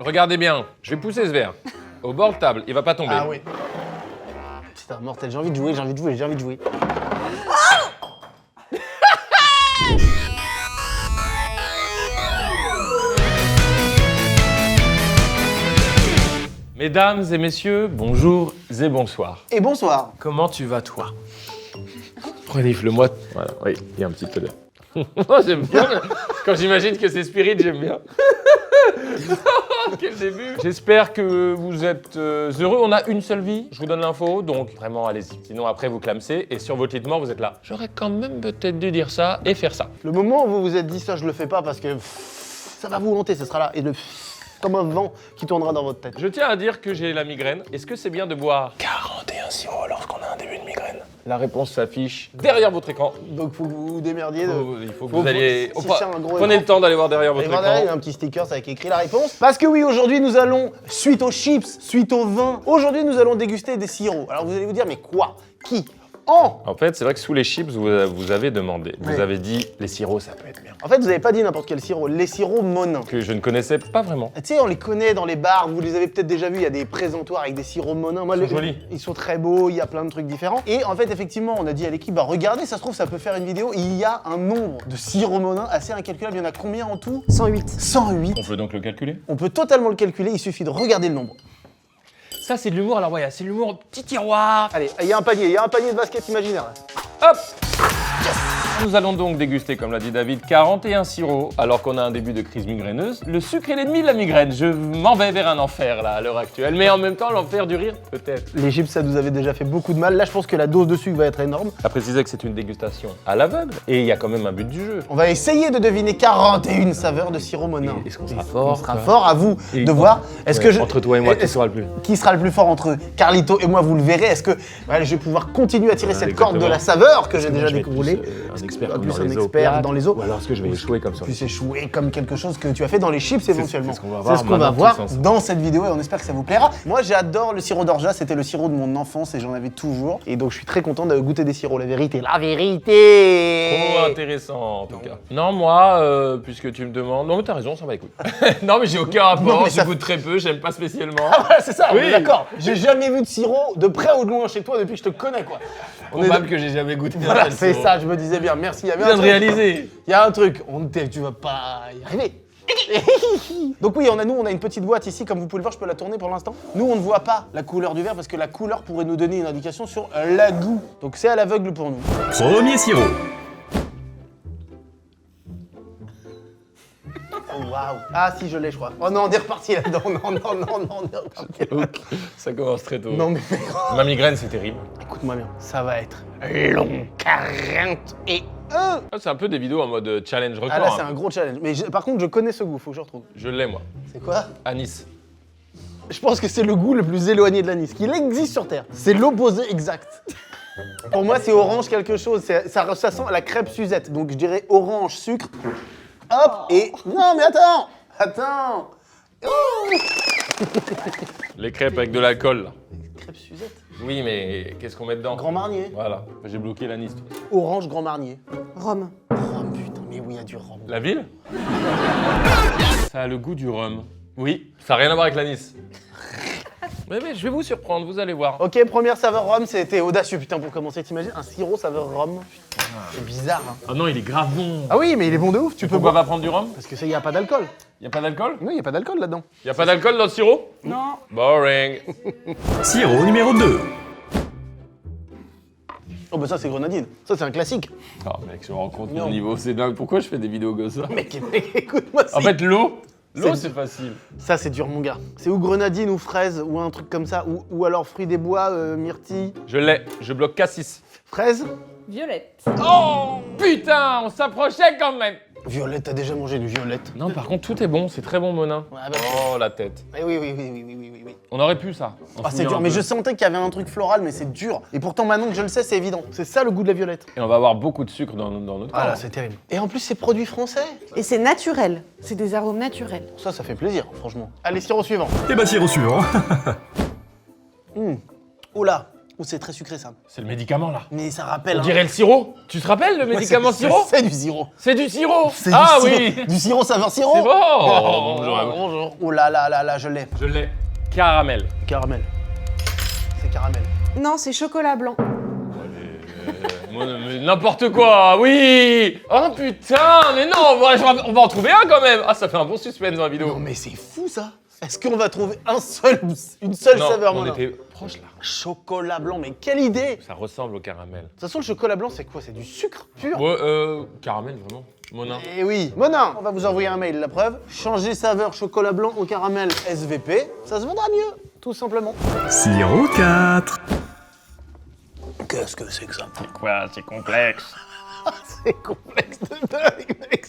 Regardez bien, je vais pousser ce verre au bord de table, il va pas tomber. Ah oui. Putain, mortel, j'ai envie de jouer, j'ai envie de jouer, j'ai envie de jouer. Mesdames et messieurs, bonjour et bonsoir. Et bonsoir. Comment tu vas, toi? Renifle-moi. Voilà, oui, il y a un petit peu de... J'aime bien, quand j'imagine que c'est Spirit, j'aime bien. Quel début. J'espère que vous êtes heureux. On a une seule vie, je vous donne l'info, donc vraiment allez-y. Sinon après vous clamsez et sur votre lit de mort vous êtes là. J'aurais quand même peut-être dû dire ça et faire ça. Le moment où vous vous êtes dit ça, je le fais pas parce que ça va vous hanter, ce sera là. Et le comme un vent qui tournera dans votre tête. Je tiens à dire que j'ai la migraine. Est-ce que c'est bien de boire 41 sirops lorsqu'on a un début de migraine? La réponse s'affiche derrière votre écran. Donc faut que vous vous démerdiez de... Il faut que vous alliez... si c'est un gros Prenez écran. le temps d'aller voir derrière Et votre voilà, il y a écran. un petit sticker avec écrit la réponse. Parce que oui, aujourd'hui nous allons, suite aux chips, suite au vin, aujourd'hui nous allons déguster des sirops. Alors vous allez vous dire, mais quoi? Qui? En fait, c'est vrai que sous les chips, vous avez demandé. Vous Ouais. avez dit, les sirops, ça peut être bien. En fait, vous avez pas dit n'importe quel sirop, les sirops Monin. Que je ne connaissais pas vraiment. Tu sais, on les connaît dans les bars, vous les avez peut-être déjà vus, il y a des présentoirs avec des sirops Monin. Moi, Ils sont jolis. Ils sont très beaux, il y a plein de trucs différents. Et en fait, effectivement, on a dit à l'équipe, bah regardez, ça se trouve, ça peut faire une vidéo. Il y a un nombre de sirops Monin assez incalculable. Il y en a combien en tout? 108. 108. On peut donc le calculer? On peut totalement le calculer, il suffit de regarder le nombre. Ça, c'est de l'humour, alors ouais, c'est de l'humour petit tiroir. Allez, il y a un panier de basket imaginaire. Là. Hop! Nous allons donc déguster, comme l'a dit David, 41 sirops, alors qu'on a un début de crise migraineuse. Le sucre est l'ennemi de la migraine. Je m'en vais vers un enfer, là, à l'heure actuelle. Mais en même temps, l'enfer du rire, peut-être. Les chips, ça nous avait déjà fait beaucoup de mal. Là, je pense que la dose de sucre va être énorme. À préciser que c'est une dégustation à l'aveugle, et il y a quand même un but du jeu. On va essayer de deviner 41 saveurs de sirop Monin. Est-ce qu'on sera On fort? sera fort, à vous Et de voir. Est-ce que Entre toi et moi, qui est-ce- sera le plus? Qui sera le plus fort entre Carlito et moi, vous le verrez. Est-ce que je vais pouvoir continuer à tirer cette corde de exactement. la saveur que j'ai Moi, déjà je vais être découvert plus, un expert En comme plus, dans un les eaux expert plates, dans les eaux. Ou alors est-ce que je vais échouer comme ça? Puis échouer comme quelque chose que tu as fait dans les chips éventuellement. c'est ce qu'on va voir C'est ce qu'on va maintenant voir tous ensemble. dans cette vidéo et on espère que ça vous plaira. Moi j'adore le sirop d'orgeat, c'était le sirop de mon enfance et j'en avais toujours. Et donc je suis très content de goûter des sirops, la vérité. La vérité. Trop intéressant en tout cas. Non, moi, puisque tu me demandes. Non, mais t'as raison, ça va écoute. Non, mais j'ai aucun rapport, Non, mais je ça- goûte très peu, j'aime pas spécialement. Ah, c'est ça, on est Oui. d'accord. J'ai jamais vu de sirop de près ou de loin chez toi depuis que je te connais quoi. On est Probable que j'ai jamais goûté. un Voilà, tel c'est sirop. ça, je me disais bien, merci. Il y avait Je viens un de truc. réaliser. Il y a un truc, tu vas pas y arriver. Donc oui, on a une petite boîte ici, comme vous pouvez le voir, je peux la tourner pour l'instant. Nous, on ne voit pas la couleur du verre parce que la couleur pourrait nous donner une indication sur la goût. Donc c'est à l'aveugle pour nous. Premier sirop. Oh waouh. Ah si, je l'ai, je crois. Oh non, on est reparti là-dedans. Non, on est reparti là. Ok, ça commence très tôt. Non mais Ma migraine, c'est terrible. écoute-moi bien, ça va être long. 41. Ah, c'est un peu des vidéos en mode challenge record. Ah là, c'est hein. un gros challenge. Mais par contre, je connais ce goût, faut que je retrouve. Je l'ai, moi. C'est quoi? Anis. Je pense que c'est le goût le plus éloigné de l'anis, qu'il existe sur Terre. C'est l'opposé exact. Pour moi, c'est orange quelque chose. Ça sent la crêpe Suzette. Donc je dirais orange sucre. Hop et non mais attends. Oh Les crêpes avec de l'alcool. là. Crêpe Suzette. Oui, mais qu'est-ce qu'on met dedans? Grand Marnier. Voilà, j'ai bloqué l'anis. Orange Grand Marnier. Rome. Oh putain, mais oui, il y a du rhum. La ville? Ça a le goût du rhum. Oui, ça n'a rien à voir avec l'anis. Mais je vais vous surprendre, vous allez voir. Ok, première saveur rhum, c'était audacieux. Putain, pour commencer, t'imagines un sirop saveur rhum? C'est bizarre. Hein. Ah non, il est grave bon. Ah oui, mais il est bon de ouf. Tu peux Pourquoi boire pas prendre du rhum? parce que ça, y a pas d'alcool. Y a pas d'alcool? Non, y a pas d'alcool là-dedans. Y a pas d'alcool dans le sirop? Non. Boring. Sirop numéro 2. Oh bah ça, c'est grenadine. Ça, c'est un classique. Oh mec, je me rends compte Non. mon niveau, c'est dingue. Pourquoi je fais des vidéos comme ça? Mec, écoute-moi. En fait, l'eau, C'est- c'est facile. Ça, c'est dur, mon gars. C'est ou grenadine ou fraise ou un truc comme ça. Ou alors fruits des bois, myrtille. Je l'ai, je bloque K6. Fraise? Violette. Oh putain, on s'approchait quand même. Violette, t'as déjà mangé du violette? Non, par contre, tout est bon, c'est très bon, Monin. Ouais, bah, Oh, la tête. Eh oui. On aurait pu ça. en Ah, c'est fouillant dur, un mais peu. je sentais qu'il y avait un truc floral, mais c'est dur. Et pourtant, maintenant que je le sais, c'est évident. C'est ça le goût de la violette. Et on va avoir beaucoup de sucre dans notre Ah là, corps. c'est terrible. Et en plus, c'est produit français. Et c'est naturel. C'est des arômes naturels. Ça fait plaisir, franchement. Allez, sirop suivant. Et bah sirop suivant. Oh là, Ou c'est très sucré ça. C'est le médicament là. Mais ça rappelle. On hein. dirait le sirop. Tu te rappelles le médicament sirop? C'est du sirop. C'est du sirop. C'est Ah du sirop. oui. Du sirop saveur sirop. C'est bon. Oh, Bonjour à vous. bonjour. Oh là là là là, je l'ai. Je l'ai. Caramel. Caramel. C'est caramel. Non, c'est chocolat blanc. Mais n'importe quoi, oui. Oh putain, mais non, on va en trouver un quand même. Ah, ça fait un bon suspense dans la vidéo. Non mais c'est fou ça. Est-ce qu'on va trouver une seule Non, saveur on Monin? était proche là. Chocolat blanc, mais quelle idée! De Ça ressemble au caramel. toute façon, le chocolat blanc, c'est quoi? C'est du sucre pur? Ouais, caramel vraiment. Monin. Eh oui. Monin, on va vous envoyer un mail, la preuve. Changer saveur chocolat blanc au caramel SVP, ça se vendra mieux, tout simplement. Sirop 4. Qu'est-ce que c'est que ça? Quoi, c'est complexe. C'est complexe de dingue, mec.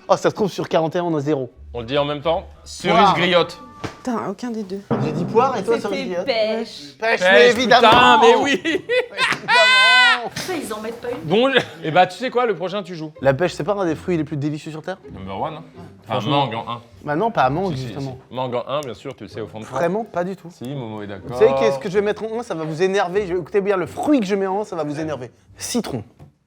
Oh, ça se trouve sur 41, on a 0. On le dit en même temps. Cerise Wow. griotte. Putain, aucun des deux. J'ai dit poire et toi, ça C'était veut pêche. Pêche, mais Pêche, évidemment! putain, mais oui. Évidemment. Ça, ils en mettent pas une. Bon, et bah tu sais quoi, le prochain tu joues. La pêche, c'est pas un des fruits les plus délicieux sur Terre? Number one, hein. Enfin, Franchement. mangue en 1. Bah non, pas à mangue, justement. Mangue en 1, bien sûr, tu le sais au fond de toi. Vraiment, pas du tout. Si, Momo est d'accord. Vous savez qu'est-ce que je vais mettre en 1, ça va vous énerver. Écoutez bien, le fruit que je mets en 1, ça va vous énerver. Citron.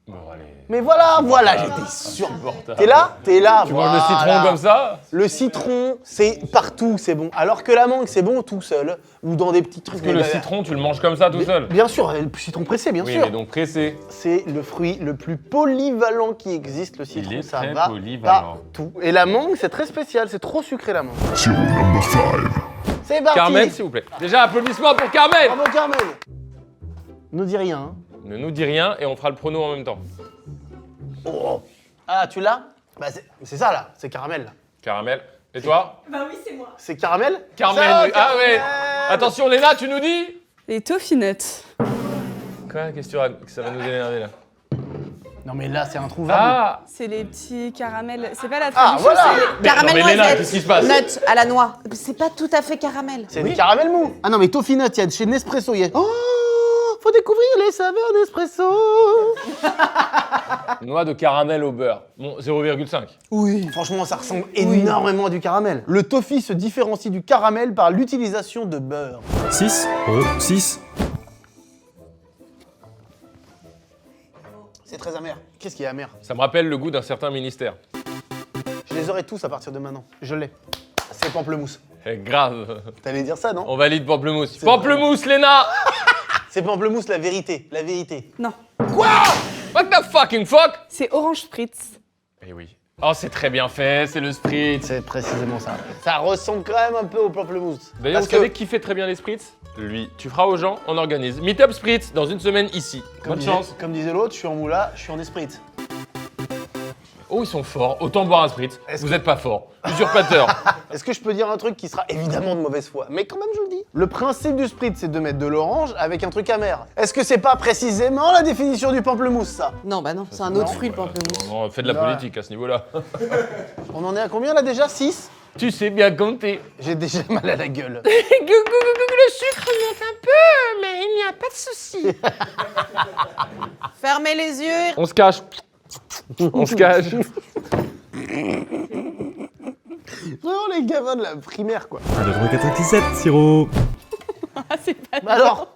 Bon, allez. Mais voilà, j'étais sûr. Insupportable. T'es là? T'es là, Tu manges le citron comme ça? Le citron, c'est partout, c'est bon. Alors que la mangue, c'est bon tout seul. Ou dans des petits trucs. Parce que le Mais- citron, tu le manges comme ça tout seul. Bien sûr, le citron pressé, bien Oui, sûr. mais donc pressé. C'est le fruit le plus polyvalent qui existe, le citron. est Ça très va polyvalent. partout. Et la mangue, c'est très spécial, c'est trop sucré la mangue. Sirop number 5. C'est parti. Carmen, s'il vous plaît. Déjà, applaudissements pour Carmen. Bravo Carmen. Ne dis rien. Hein. Ne nous dis rien et on fera le prono en même temps. Oh. Ah, tu l'as? Bah c'est ça là, c'est caramel. Là. Caramel. Et toi? Bah oui, c'est moi. C'est caramel? Carmen, Ça, oui. Ah ouais. Carmen. Attention, Léna, tu nous dis? Les Toffee Nuts. Quoi? Qu'est-ce que ça va nous énerver là? Non mais là, c'est introuvable. Ah! C'est les petits caramels. C'est pas la Ah, traduction. voilà. Caramel non, mais Léna, noisette. qu'est-ce qui se passe? Nuts à la noix. C'est pas tout à fait caramel. C'est des caramels mous. Ah non mais Toffee Nut, il y a de chez Nespresso. Oh, faut découvrir les saveurs Nespresso. Noix de caramel au beurre. Bon, 0,5. Oui. Franchement, ça ressemble énormément à du caramel. Le toffee se différencie du caramel par l'utilisation de beurre. 6. 6. C'est très amer. Qu'est-ce qui est amer? Ça me rappelle le goût d'un certain ministère. Je les aurai tous à partir de maintenant. Je l'ai. C'est pamplemousse. Eh, grave. T'allais dire ça, non? On valide pamplemousse. Pamplemousse, Léna! C'est pamplemousse, la vérité. La vérité. Non. What the fucking fuck? C'est Orange Spritz. Eh oui. Oh, c'est très bien fait, c'est le spritz. C'est précisément ça. Ça ressemble quand même un peu au pamplemousse. D'ailleurs, vous savez qui fait très bien les spritz? Lui. Tu feras aux gens, on organise. Meet-up spritz dans une semaine ici. Bonne chance. Comme disait l'autre, je suis en moula, je suis en esprit. Oh, ils sont forts. Autant boire un spritz. Est-ce Vous êtes pas fort. Usurpateur. Est-ce que je peux dire un truc qui sera évidemment de mauvaise foi? Mais quand même, je le dis. Le principe du spritz, c'est de mettre de l'orange avec un truc amer. Est-ce que c'est pas précisément la définition du pamplemousse, ça? Non, bah non, c'est un autre fruit le pamplemousse. On fait de la Ouais. politique à ce niveau-là. On en est à combien là déjà? 6? Tu sais bien compter. J'ai déjà mal à la gueule. Le sucre monte un peu, mais il n'y a pas de souci. Fermez les yeux. On se cache. On se cache. Vraiment les gamins de la primaire, quoi. 1,97 sirop. Ah, c'est pas. Bah alors,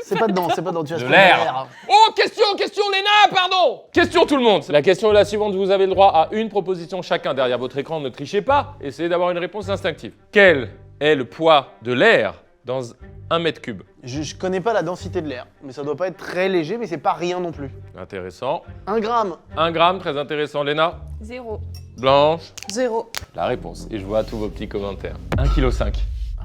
c'est pas dedans, c'est pas dedans. Tu vas De se prendre l'air. Oh, question, Léna, pardon. Question tout le monde. La question est la suivante, vous avez le droit à une proposition chacun derrière votre écran, ne trichez pas, essayez d'avoir une réponse instinctive. Quel est le poids de l'air dans 1 mètre cube? Je connais pas la densité de l'air, mais ça doit pas être très léger, mais c'est pas rien non plus. Intéressant. 1 gramme. 1 gramme, très intéressant. Léna? 0. Blanche? 0. La réponse. Et je vois tous vos petits commentaires. 1,5 kg.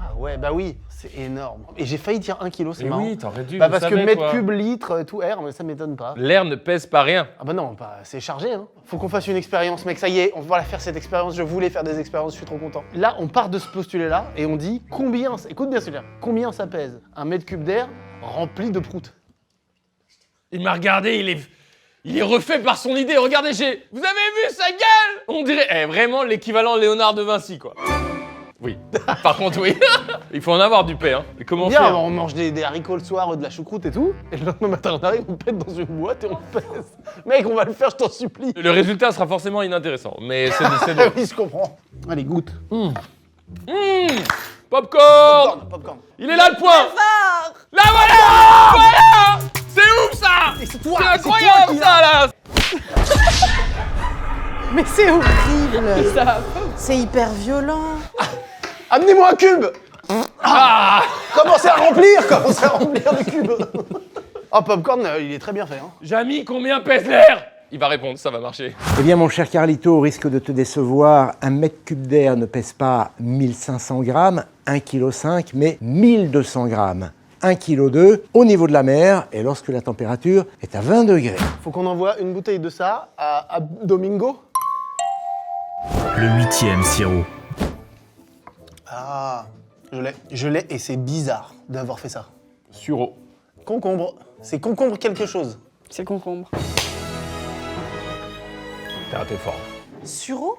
Ah ouais, bah oui, c'est énorme. Et j'ai failli dire 1 kg, c'est Mais marrant. oui, t'aurais dû. Bah je parce que savais, mètre toi. cube, litre, tout air, mais ça m'étonne pas. L'air ne pèse pas rien. Ah bah non, c'est chargé, hein. Faut qu'on fasse une expérience, mec, ça y est, on va la faire cette expérience, je voulais faire des expériences, je suis trop content. Là, on part de ce postulat-là et on dit combien, écoute bien celui-là, combien ça pèse un mètre cube d'air rempli de proutes? Il m'a regardé, il est refait par son idée. Regardez, vous avez vu sa gueule? On dirait vraiment l'équivalent Léonard de Vinci, quoi. Oui. Par contre, oui. Il faut en avoir du paix, hein. Et comment Bien, faire? on mange des haricots le soir, de la choucroute et tout, et le lendemain matin on arrive, on pète dans une boîte et on pèse. Mec, on va le faire, je t'en supplie. Le résultat sera forcément inintéressant, mais c'est Ah de... oui, je comprends. Allez, goûte. Popcorn. Popcorn. Il est là le point. Fort. Là voilà. Voilà. c'est toi. C'est c'est toi incroyable qui ça là. Mais c'est horrible. Ça va pas. C'est hyper violent. Amenez-moi un cube. Commencez à remplir le cube. Oh, Popcorn, il est très bien fait. Hein. Jamy, combien pèse l'air? Il va répondre, ça va marcher. Eh bien, mon cher Carlito, au risque de te décevoir, un mètre cube d'air ne pèse pas 1500 grammes, 1,5 kg, mais 1200 grammes, 1,2 kg, au niveau de la mer, et lorsque la température est à 20 degrés. Faut qu'on envoie une bouteille de ça à Domingo. Le 8e sirop. Ah, je l'ai, et c'est bizarre d'avoir fait ça. Sureau. Concombre, c'est concombre quelque chose. C'est concombre. T'es fort. Suro?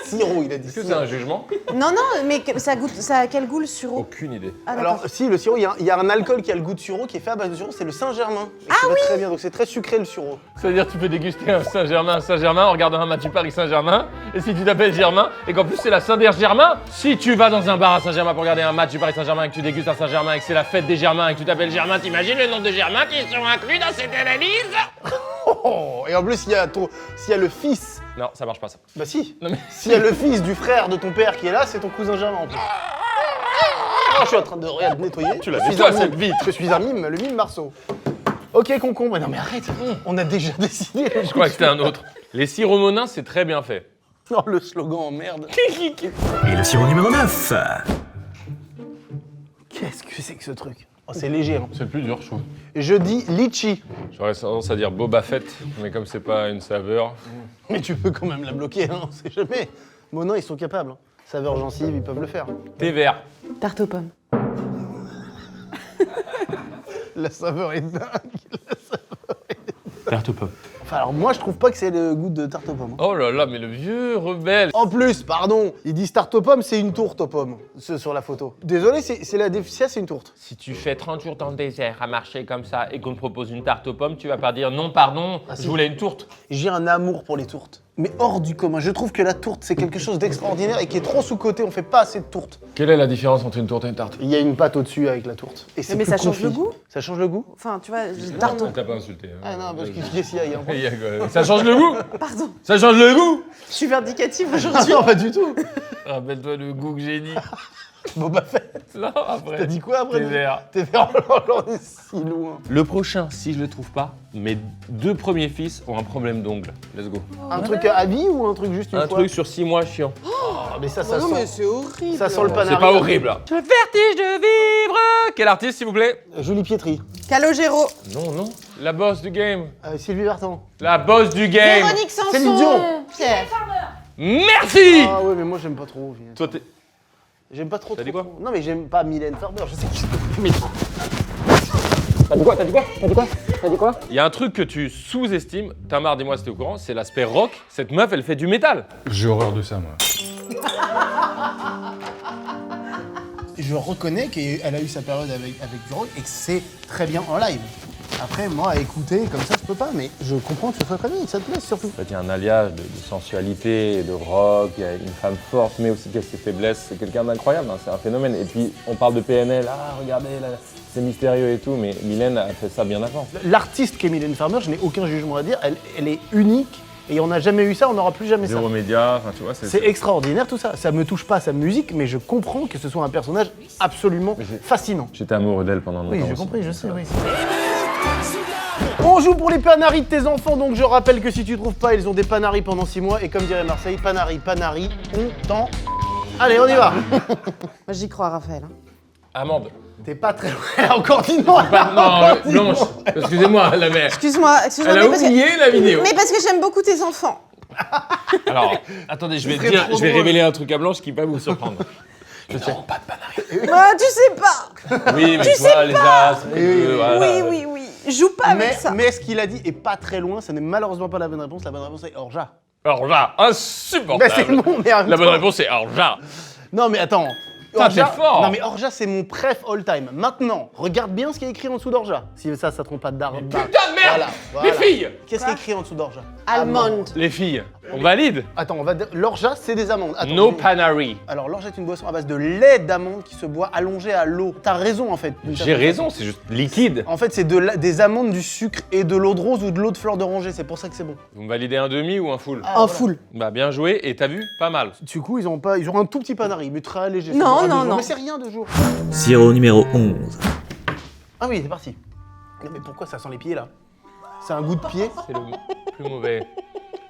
Sirop, il a dit. Est-ce que c'est un jugement? Non, mais ça a quel goût le suro? Aucune idée. Ah, d'accord. Alors, si, le sirop, il y a un alcool qui a le goût de sureau qui est fait à base de sureau, c'est le Saint-Germain. Ah oui. Très bien, donc c'est très sucré le sureau. C'est-à-dire tu peux déguster un Saint-Germain en regardant un match du Paris Saint-Germain, et si tu t'appelles Germain, et qu'en plus c'est la Saint-Germain, si tu vas dans un bar à Saint-Germain pour regarder un match du Paris Saint-Germain et que tu dégustes un Saint-Germain et que c'est la fête des Germains et que tu t'appelles Germain, t'imagines le nombre de Germains qui sont inclus dans cette analyse? Oh, et en plus, s'il y a le fils. Non, ça marche pas ça. Bah si. Non mais... S'il y a le fils du frère de ton père qui est là, c'est ton cousin Germain en plus. Oh, je suis en train de regarde, nettoyer. Tu l'as Je vu suis toi un mime. cette vitre? Je suis un mime, le mime Marceau. Ok, concombre. Non mais arrête, on a déjà décidé. Je crois que c'était un autre. Les sirops monins, c'est très bien fait. Non, le slogan en merde. Et le sirop numéro 9. Qu'est-ce que c'est que ce truc? Oh, c'est léger. Hein. C'est le plus dur, je trouve. Je dis litchi. J'aurais tendance à dire Boba Fett, mais comme c'est pas une saveur... Mais tu peux quand même la bloquer, hein, on sait jamais. Monin, ils sont capables. Hein. Saveur gencive, ils peuvent le faire. Thé vert. Tarte aux pommes. La saveur est dingue. Tarte aux pommes. Enfin, alors moi, je trouve pas que c'est le goût de tarte aux pommes. Oh là là, mais le vieux rebelle. En plus, pardon, ils disent tarte aux pommes, c'est une tourte aux pommes, sur la photo. Désolé, c'est la déficience, c'est une tourte. Si tu fais 30 jours dans le désert à marcher comme ça et qu'on te propose une tarte aux pommes, tu vas pas dire non, pardon, Ah, si. je voulais une tourte. J'ai un amour pour les tourtes. Mais hors du commun, je trouve que la tourte, c'est quelque chose d'extraordinaire et qui est trop sous-coté, on fait pas assez de tourtes. Quelle est la différence entre une tourte et une tarte? Il y a une pâte au-dessus avec la tourte. Et c'est Mais plus ça change confit. le goût. Ça change le goût? Enfin, tu vois, tarte aux... T'as pas insulté. Hein. Ah non, parce qu'est-ce qu'il y a, Il y a quoi? Ça change le goût? Pardon, Ça change le goût? je suis vindicative Ah aujourd'hui. non, pas du tout. Rappelle-toi le goût que j'ai dit. Boba Fett. Non, après. T'as dit quoi après? Thé vert. T'es vert, on est si loin. Le prochain, si je le trouve pas, mes 2 premiers fils ont un problème d'ongles. Let's go. Un truc à vie ou un truc juste une Un fois? truc sur 6 mois chiant. Ah, mais ça Non, mais sent. c'est horrible. Ça sent le panari. C'est pas horrible là. Le vertige de vivre. Quel artiste s'il vous plaît? Julie Pietri. Calogero. Non, non. La boss du game. Sylvie Vartan. La boss du game. Véronique Sanson. Céline Dion. Pierre. Merci. Ah ouais, mais moi j'aime pas trop. Toi, t'es... J'aime pas trop. T'as dit quoi? Non, mais j'aime pas Mylène Farmer. Je sais que Mais- T'as dit quoi? Il y a un truc que tu sous-estimes, Tamar, dis-moi si t'es au courant, c'est l'aspect rock. Cette meuf, elle fait du métal. J'ai horreur de ça, moi. Je reconnais qu'elle a eu sa période avec du rock et que c'est très bien en live. Après, moi, à écouter comme ça, je peux pas, mais je comprends que ce soit très bien et que ça te plaise surtout. En fait, il y a un alliage de sensualité, de rock, il y a une femme forte, mais aussi qui a ses faiblesses. C'est quelqu'un d'incroyable, hein, c'est un phénomène. Et puis, on parle de PNL, ah, regardez, là, c'est mystérieux et tout, mais Mylène a fait ça bien avant. L'artiste qu'est Mylène Farmer, je n'ai aucun jugement à dire, elle est unique et on n'a jamais eu ça, on n'aura plus jamais ça. Zéro média, enfin, tu vois, C'est extraordinaire tout ça. Ça me touche pas sa musique, mais je comprends que ce soit un personnage absolument fascinant. J'étais amoureux d'elle pendant longtemps. Oui, j'ai aussi. compris, je sais, oui. On joue pour les panaris de tes enfants, donc je rappelle que si tu trouves pas, ils ont des panaris pendant 6 mois, et comme dirait Marseille, panari, on t'en... Allez, on y va. Moi, j'y crois, Raphaël. hein. Amande. T'es pas très loin, encore dit non. Non, Blanche, excusez-moi, la mère. Excuse-moi, Elle a mais parce que... oublié la vidéo. Mais parce que j'aime beaucoup tes enfants. Alors, attendez, je vais serait dire, trop je vais drôle. révéler un truc à Blanche qui va vous surprendre. Je sais. Pas de panaris. Ah, tu sais pas. Oui, mais tu vois, les astres, Oui, oui, oui. Joue pas avec ça. Mais ce qu'il a dit est pas très loin, ce n'est malheureusement pas la bonne réponse. La bonne réponse est Orja. Orja, Bah, insupportable. c'est bon, mais en même La bonne temps- réponse c'est Orja. Non, mais attends. Putain, t'es fort. Non, mais Orja, c'est mon préf all time. Maintenant, regarde bien ce qui est écrit en dessous d'Orja. Si ça trompe pas de d'arbre. Putain de merde. Voilà, voilà. Les filles. Qu'est-ce qui est écrit en dessous d'Orja? Allemande. Les filles. On valide. Attends, l'orgeat, c'est des amandes. Attends, No Panari. Alors, l'orgeat est une boisson à base de lait d'amande qui se boit allongé à l'eau. T'as raison, en fait. J'ai raison, c'est juste liquide. En fait, c'est des amandes, du sucre et de l'eau de rose ou de l'eau de fleur d'oranger. C'est pour ça que c'est bon. Vous me validez un demi ou un full? Un full. Bah bien joué, et t'as vu? Pas mal. Du coup, ils ont un tout petit panari, mais très léger. Non, C'est non, deux jours. non. Mais c'est rien, 2 jours. Sirop numéro 11. Ah oui, c'est parti. Non, mais pourquoi ça sent les pieds, là? C'est un goût de pied? C'est le plus mauvais.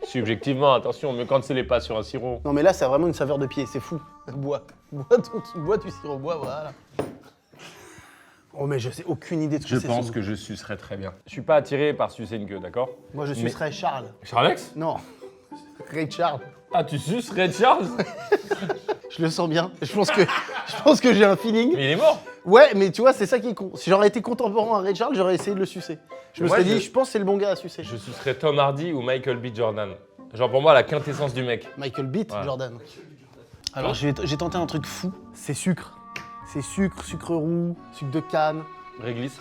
Subjectivement, attention, mais quand c'est les pas sur un sirop. Non, mais là, c'est vraiment une saveur de pied. C'est fou. Bois du sirop, bois, voilà. Oh, mais je sais aucune idée de ce Je que c'est. pense ce que goût. je sucerais très bien. Je suis pas attiré par sucer une queue, d'accord? Moi, je Mais- sucerais Charles. Charlex? Non. Ray Charles. Ah, tu suces Red Charles? Je le sens bien. Je pense que j'ai un feeling. Mais il est mort. Ouais, mais tu vois, c'est ça qui est con. Si j'aurais été contemporain à Ray Charles, j'aurais essayé de le sucer. Je me Moi, serais je- dit, je pense que c'est le bon gars à sucer. Je sucerais Tom Hardy ou Michael B. Jordan. Genre pour moi, la quintessence du mec. Michael Beat, Ouais. Jordan. Alors, j'ai tenté un truc fou. C'est sucre. C'est sucre roux, sucre de canne. Réglisse.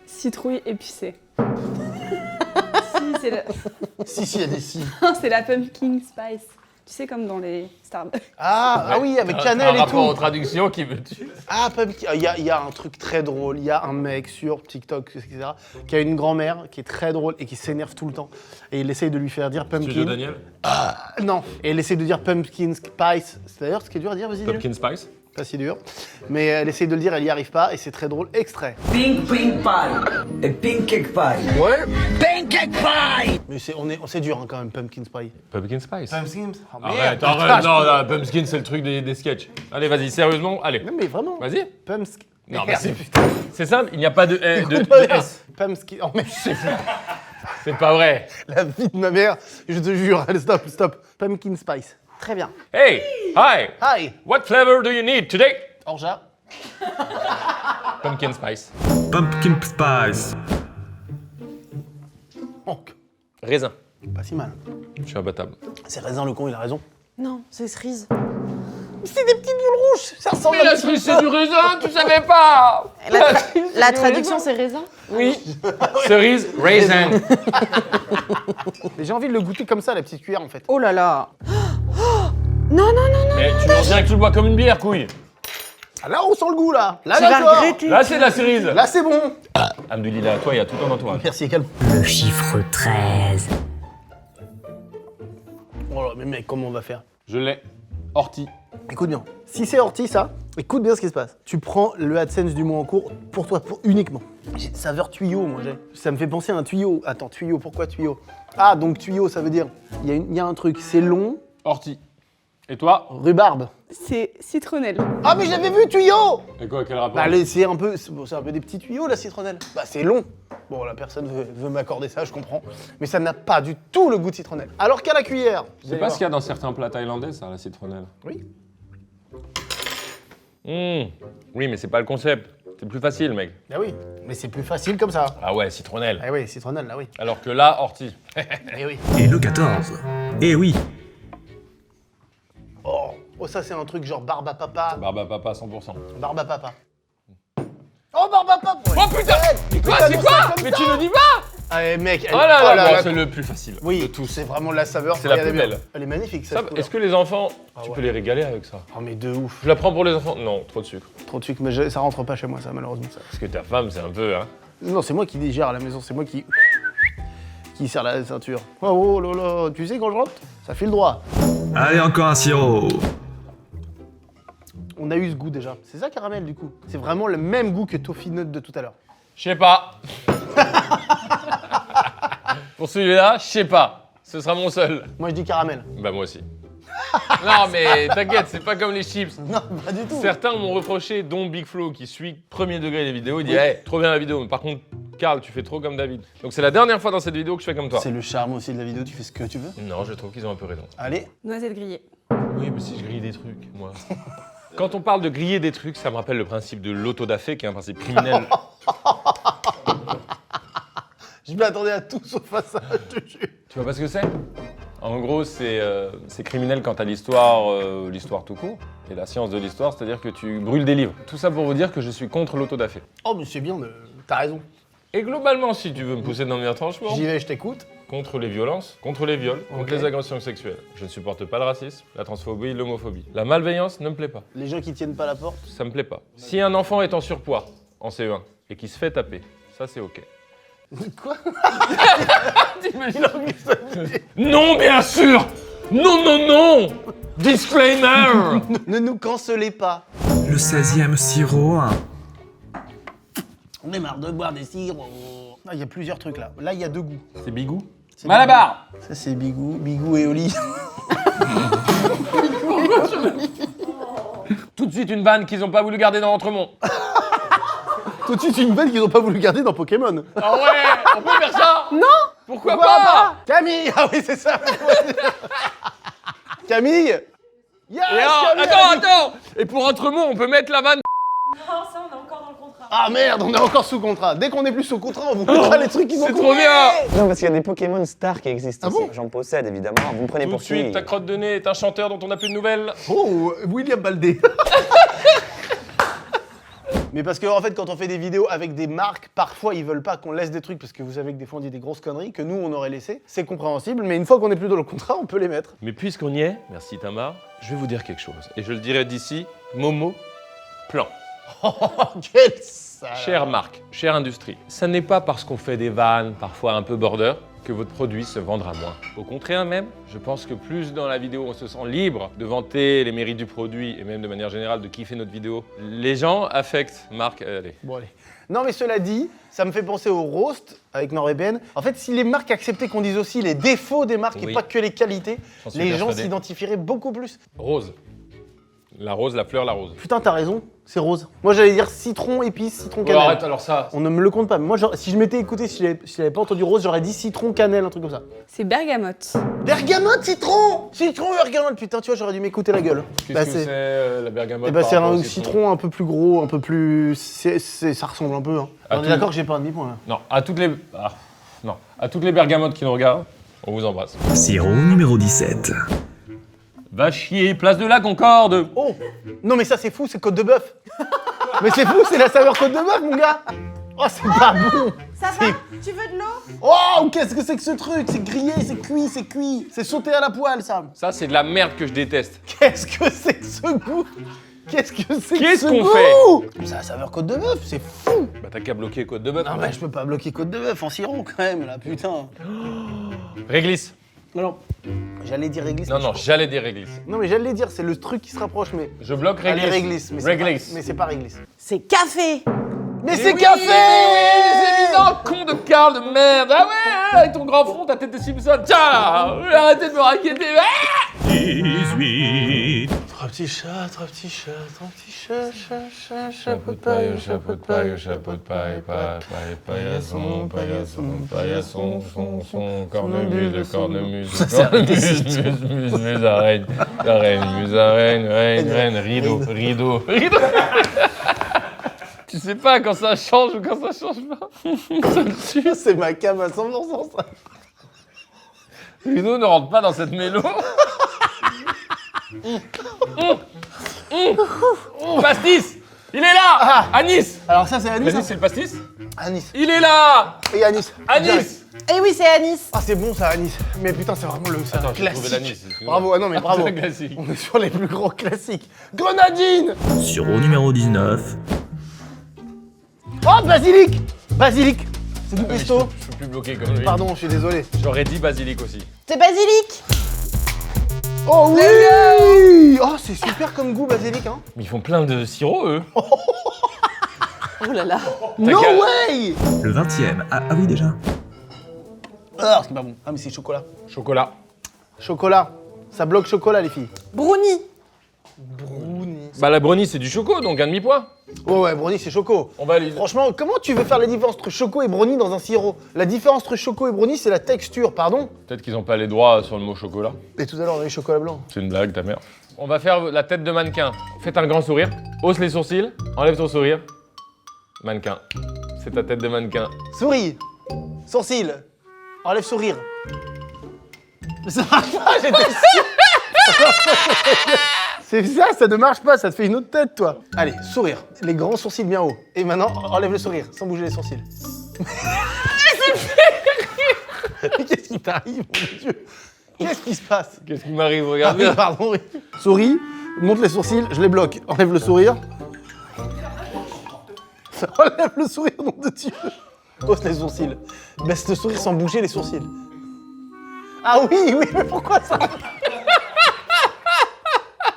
Citrouille épicée. Si, Si, il y a des si. c'est la pumpkin spice. Tu sais, comme dans les Starbucks. Ah oui, avec Un cannelle et rapport aux tout. traductions qui me tue. Ah, pumpkin. Il y a un truc très drôle. Il y a un mec sur TikTok, etc., qui a une grand-mère qui est très drôle et qui s'énerve tout le temps. Et il essaye de lui faire dire Studio pumpkin. Daniel. Non. Et elle essaye de dire pumpkin spice. C'est d'ailleurs ce qui est dur à dire, vas-y. dis-le. Pumpkin Spice. Pas si dur. Mais elle essaye de le dire, elle y arrive pas. Et c'est très drôle. Extrait. Pink pie et pink cake pie. Ouais. Pink cake pie. Mais c'est dur hein, quand même, pumpkin spice. Pumpkin Spice. Pumpkin. Oh, Arrête, merde, arrête, putain, non, non, Pumpkin c'est le truc des sketchs. Allez, vas-y, sérieusement, allez. Non mais vraiment. Vas-y. Pumpkin. Non, mais c'est simple, il n'y a pas de, de S. Pumpkin. Oh mais C'est pas vrai. la vie de ma mère, je te jure. Allez, stop. Pumpkin spice. Très bien. Hey, hi, Hi. what flavor do you need today? Orgeat. Pumpkin Spice. Pumpkin Spice. Oh, Raisin. pas si mal. Je suis imbattable. C'est raisin le con, il a raison. Non, c'est cerise. C'est des petites boules rouges. Ça ressemble Mais à la cerise c'est du raisin, tu savais pas? La traduction, c'est raisin. Oui. Cerise, raisin. Mais j'ai envie de le goûter comme ça, la petite cuillère en fait. Oh là là. Non, non, non, non. Mais tu m'en dirais que tu le bois comme une bière, couille. Ah, là, on sent le goût là. Là, Tu vas d'accord. regretter. Là, c'est de la cerise. Là, c'est bon. Alhamdoulilah, toi, il y a tout ton entourage. Merci, calme. Le chiffre 13. Oh là, mais mec, comment on va faire? Je l'ai. Orti. Écoute bien. Si c'est orti, ça, écoute bien ce qui se passe. Tu prends le AdSense du mois en cours pour toi, uniquement. J'ai saveur tuyau, moi, j'ai. Ça me fait penser à un tuyau. Attends, tuyau, pourquoi tuyau? Ah, donc tuyau, ça veut dire, il y a un truc, c'est long, Orti. Et toi? rhubarbe. C'est citronnelle. Ah, mais j'avais vu tuyau! Et quoi, quel rapport? Bah, c'est un peu des petits tuyaux, la citronnelle. Bah, c'est long. Bon, la personne veut m'accorder ça, je comprends. Mais ça n'a pas du tout le goût de citronnelle. Alors qu'à la cuillère. C'est pas ce qu'il y a dans certains plats thaïlandais, ça, la citronnelle. Oui. Oui, mais c'est pas le concept. C'est plus facile, mec. Ah oui, mais c'est plus facile comme ça. Ah ouais, citronnelle. Ah oui, citronnelle, là oui. Alors que là, orti. Eh oui. Et le 14. Eh oui. Oh, ça c'est un truc genre barbe à papa. Barbe à papa 100%. Barbe à papa. Oh, barbe à papa. Oh putain! Mais quoi, c'est quoi? Mais tu ne dis pas! Ah mec, Oh là là, bon, c'est le plus facile. de Oui, tous. c'est vraiment la saveur. C'est la Regardez plus bien. belle. Elle est magnifique Ça, cette couleur. est-ce que les enfants, tu ouais. peux les régaler avec ça? Oh mais de ouf. Je la prends pour les enfants? Non, trop de sucre. Trop de sucre, mais ça rentre pas chez moi ça malheureusement. Parce que ta femme, c'est un peu, hein. Non, c'est moi qui digère à la maison, c'est moi qui serre la ceinture. Oh là là, tu sais quand je rentre, ça file droit. Allez, encore un sirop. On a eu ce goût déjà. C'est ça caramel du coup. C'est vraiment le même goût que Toffee Nut de tout à l'heure. Je sais pas. Pour celui-là, je sais pas. Ce sera mon seul. Moi je dis caramel. Bah moi aussi. Non mais t'inquiète, c'est pas comme les chips. Non, pas du tout. Certains m'ont reproché, dont Big Flo qui suit premier degré les vidéos, il dit hey, trop bien la vidéo, mais par contre, Karl, tu fais trop comme David. Donc c'est la dernière fois dans cette vidéo que je fais comme toi. C'est le charme aussi de la vidéo, tu fais ce que tu veux. Non, je trouve qu'ils ont un peu raison. Allez. Noisette grillée. Oui, mais si je grille des trucs, moi. Quand on parle de griller des trucs, ça me rappelle le principe de l'autodafé, qui est un principe criminel. Je m'attendais à tout sauf à ça, je te jure. Tu vois pas ce que c'est? En gros, c'est criminel quant à l'histoire, l'histoire tout court, et la science de l'histoire, c'est-à-dire que tu brûles des livres. Tout ça pour vous dire que je suis contre l'autodafé. Oh mais c'est bien, t'as raison. Et globalement, si tu veux me pousser dans mes retranchements, J'y vais, je t'écoute. contre les violences, contre les viols, contre Ok. les agressions sexuelles. Je ne supporte pas le racisme, la transphobie, l'homophobie. La malveillance ne me plaît pas. Les gens qui tiennent pas la porte. Ça me plaît pas. Si un enfant est en surpoids, en CE1, et qui se fait taper, ça c'est ok. Quoi? Non, bien sûr! Non, non, non! Disclaimer! Ne nous cancelez pas. Le 16e sirop 1. On est marre de boire des sirops. Ah, il y a plusieurs trucs là. Là, il y a deux goûts. C'est Bigou? C'est Malabar! Ça, c'est Bigou et Oli. Tout de suite une vanne qu'ils ont pas voulu garder dans Entremont. Tout de suite, une vanne qu'ils ont pas voulu garder dans Pokémon. Ah ouais! On peut faire ça? Non! Pourquoi Pourquoi pas? pas Camille. Ah oui, c'est ça. Camille. Yes, Et alors, Camille, attends! Et pour Entremont, on peut mettre la vanne. Non, ça, on est encore dans le contrat. Ah merde, on est encore sous contrat. Dès qu'on est plus sous contrat, on vous mettra les trucs qui vont C'est trop bien! Non, parce qu'il y a des Pokémon stars qui existent Ah ici. bon J'en possède évidemment. Vous me prenez Tout pour de suite, qui? ta crotte de nez est un chanteur dont on n'a plus de nouvelles. Oh, William Baldé. Mais parce que en fait, quand on fait des vidéos avec des marques, parfois ils veulent pas qu'on laisse des trucs parce que vous savez que des fois on dit des grosses conneries que nous on aurait laissé. C'est compréhensible, mais une fois qu'on est plus dans le contrat, on peut les mettre. Mais puisqu'on y est, merci Tamar, je vais vous dire quelque chose. Et je le dirai d'ici, Momo, plan. Oh, quel sale. Chère marque, chère industrie, ça n'est pas parce qu'on fait des vannes, parfois un peu border, que votre produit se vendra moins. Au contraire même, je pense que plus dans la vidéo on se sent libre de vanter les mérites du produit et même de manière générale de kiffer notre vidéo, les gens affectent marque, allez. Bon allez. Non mais cela dit, ça me fait penser au roast avec NordVPN. En fait, si les marques acceptaient qu'on dise aussi les défauts des marques Oui. et pas que les qualités, J'en suis les gens persuadé. s'identifieraient beaucoup plus. Rose. La rose, la fleur, la rose. Putain, t'as raison, c'est rose. Moi j'allais dire citron, épice, citron, Oh, cannelle. arrête alors ça. On ne me le compte pas. Mais moi, si je m'étais écouté, si j'avais pas entendu rose, j'aurais dit citron, cannelle, un truc comme ça. C'est bergamote. Bergamote, citron. Citron, bergamote. Putain, tu vois, j'aurais dû m'écouter la gueule. Qu'est-ce Bah, que c'est- c'est la bergamote Eh ben, par c'est rapport un au citron un peu plus gros, un peu plus. Ça ressemble un peu. Hein. À On est tout- d'accord que j'ai pas un demi-point là. Non, à toutes les... Ah, non, à toutes les bergamotes qui nous regardent, on vous embrasse. Sirop numéro 17. Va chier, place de la Concorde. Oh non, mais ça, c'est fou, c'est côte de bœuf. Mais c'est fou, c'est la saveur côte de bœuf, mon gars. Oh, c'est pas bon. Ça va? Tu veux de l'eau? Oh, qu'est-ce que c'est que ce truc? C'est grillé, c'est cuit, c'est cuit. C'est sauté à la poêle, ça. Ça, c'est de la merde que je déteste. Qu'est-ce que c'est que ce goût? Qu'est-ce que c'est que Qu'est-ce ce qu'on goût? fait? C'est la saveur côte de bœuf, c'est fou. Bah t'as qu'à bloquer Côte de Bœuf. Non, mais je peux pas bloquer côte de bœuf en sirop quand même, là, putain. Réglisse. Non, j'allais dire réglisse. Non, mais non, je- j'allais dire réglisse. Non, mais j'allais dire, c'est le truc qui se rapproche, mais. Je bloque Allez, réglisse. réglisse. Mais c'est pas- Réglisse. mais c'est pas réglisse. C'est café! Mais c'est oui, café! C'est évident, con de Karl de merde. Ah ouais, avec ton grand front, ta tête de Simpson. Tiens, arrêtez de me raqueter. Ah 18. Trois petits chats, trois petits chats, trois petits chats, Chapeau de paille, chapeau de paille, chapeau de paille, paillasson, paillasson, paillasson, son, cornemuse, cornemuse, cornemuse, musaraigne, musaraigne, reine, rideau, rideau, rideau. Tu sais pas quand ça change ou quand ça change pas. Ça me tue. C'est ma cam à 100%, ça. Rideau ne rentre pas dans cette mélo. Pastis. Il est là. Anis. Alors, ça, c'est Anis. Vas-y, c'est le pastis. Anis. Il est là. Et Anis. Direct. Anis. Eh oui, c'est anis! Ah, c'est bon, ça, Anis. Mais putain, c'est vraiment le c'est un Attends, j'ai trouvé classique. l'anis, excuse-moi. Bravo, ah non, mais bravo. C'est un classique. On est sur les plus gros classiques. Grenadine. Sirop numéro 19. Oh, basilic. Basilic. C'est du pesto. Je peux plus bloquer comme lui. Pardon, je suis désolé. J'aurais dit basilic aussi. C'est basilic! Oh oui. Oh, c'est super comme goût, basilic, hein. Mais ils font plein de sirop, eux. Oh là là! No qu'à- way. Le 20e. Ah oui, déjà. Ah, c'est pas bon. Ah, mais c'est chocolat. Chocolat. Chocolat. Ça bloque chocolat, les filles. Brownie! Brownie. Bah la brownie, c'est du choco, donc un demi-point. Oh ouais, brownie, c'est choco. On valide. Franchement, comment tu veux faire la différence entre choco et brownie dans un sirop? La différence entre choco et brownie, c'est la texture, pardon. Peut-être qu'ils ont pas les droits sur le mot chocolat. Et tout à l'heure, on a eu chocolat blanc. C'est une blague, ta mère. On va faire la tête de mannequin. Faites un grand sourire. Hausse les sourcils. Enlève ton sourire. Mannequin. C'est ta tête de mannequin. Souris. Sourcil. Enlève sourire. Ça marche pas, j'étais sûr. C'est ça ne marche pas, ça te fait une autre tête, toi. Allez, sourire. Les grands sourcils bien hauts. Et maintenant, enlève le sourire, sans bouger les sourcils. Qu'est-ce qui t'arrive, mon Dieu? Qu'est-ce qui se passe? Qu'est-ce qui m'arrive? Ah Regarde oui, bien. pardon, oui. Souris, monte les sourcils, je les bloque. Enlève le sourire. Enlève le sourire, nom de Dieu. Hausse les sourcils. Baisse le sourire sans bouger les sourcils. Ah oui, oui, mais pourquoi ça?